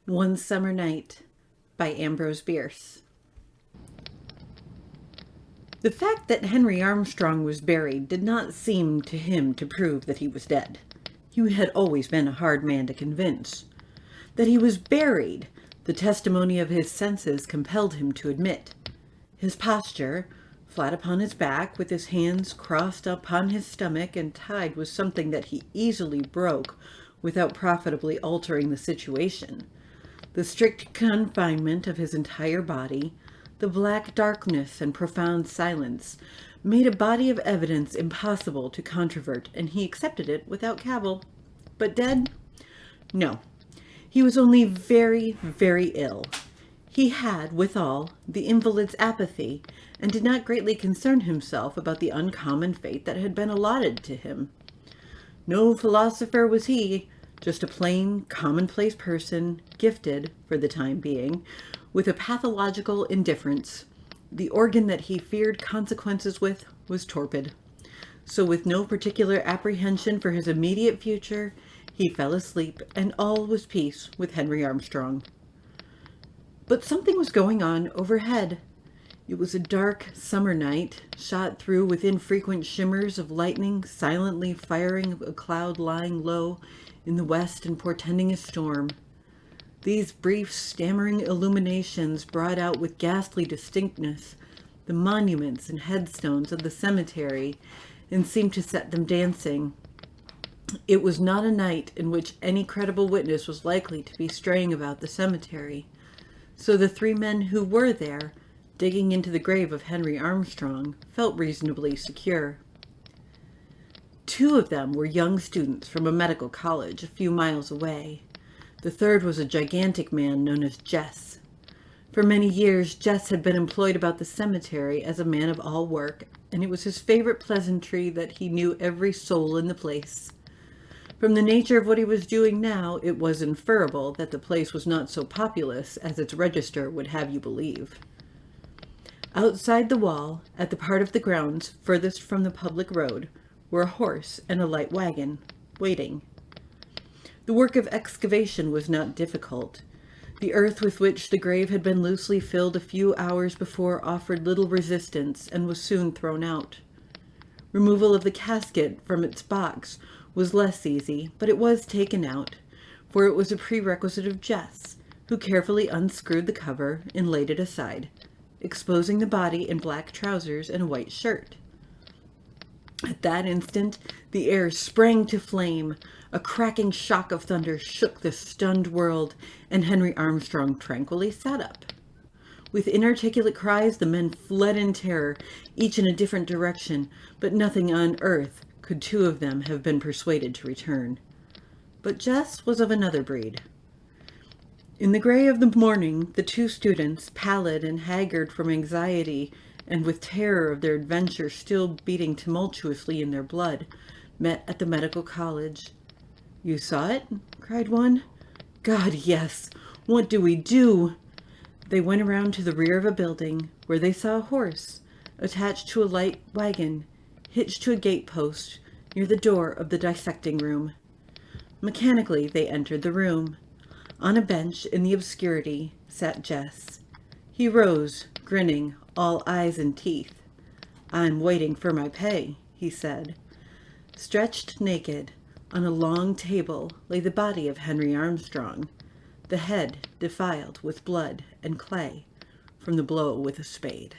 One Summer Night by Ambrose Bierce. The fact that Henry Armstrong was buried did not seem to him to prove that he was dead. He had always been a hard man to convince. That he was buried, the testimony of his senses compelled him to admit. His posture, flat upon his back, with his hands crossed upon his stomach and tied with something that he easily broke without profitably altering the situation. The strict confinement of his entire body, the black darkness and profound silence, made a body of evidence impossible to controvert, and he accepted it without cavil. But dead? No. He was only very, very ill. He had, withal, the invalid's apathy, and did not greatly concern himself about the uncommon fate that had been allotted to him. No philosopher was he, just a plain, commonplace person, gifted, for the time being, with a pathological indifference. The organ that he feared consequences with was torpid. So with no particular apprehension for his immediate future, he fell asleep, and all was peace with Henry Armstrong. But something was going on overhead. It was a dark summer night, shot through with infrequent shimmers of lightning, silently firing a cloud lying low in the west and portending a storm. These brief, stammering illuminations brought out with ghastly distinctness the monuments and headstones of the cemetery and seemed to set them dancing. It was not a night in which any credible witness was likely to be straying about the cemetery, so the three men who were there, digging into the grave of Henry Armstrong, felt reasonably secure. Two of them were young students from a medical college a few miles away. The third was a gigantic man known as Jess. For many years, Jess had been employed about the cemetery as a man of all work, and it was his favorite pleasantry that he knew every soul in the place. From the nature of what he was doing now, it was inferable that the place was not so populous as its register would have you believe. Outside the wall, at the part of the grounds furthest from the public road, were a horse and a light wagon, waiting. The work of excavation was not difficult. The earth with which the grave had been loosely filled a few hours before offered little resistance and was soon thrown out. Removal of the casket from its box was less easy, but it was taken out, for it was a prerequisite of Jess, who carefully unscrewed the cover and laid it aside, exposing the body in black trousers and a white shirt. At that instant, the air sprang to flame. A cracking shock of thunder shook the stunned world, and Henry Armstrong tranquilly sat up. With inarticulate cries, the men fled in terror, each in a different direction, but nothing on earth could two of them have been persuaded to return. But Jess was of another breed. In the gray of the morning, the two students, pallid and haggard from anxiety, and with terror of their adventure still beating tumultuously in their blood, met at the medical college. "You saw it?" cried one. "God, yes! What do we do?" They went around to the rear of a building, where they saw a horse, attached to a light wagon, hitched to a gate-post, near the door of the dissecting room. Mechanically, they entered the room. On a bench in the obscurity sat Jess. He rose, grinning, all eyes and teeth. "I'm waiting for my pay," he said. Stretched naked, on a long table lay the body of Henry Armstrong, the head defiled with blood and clay from the blow with a spade.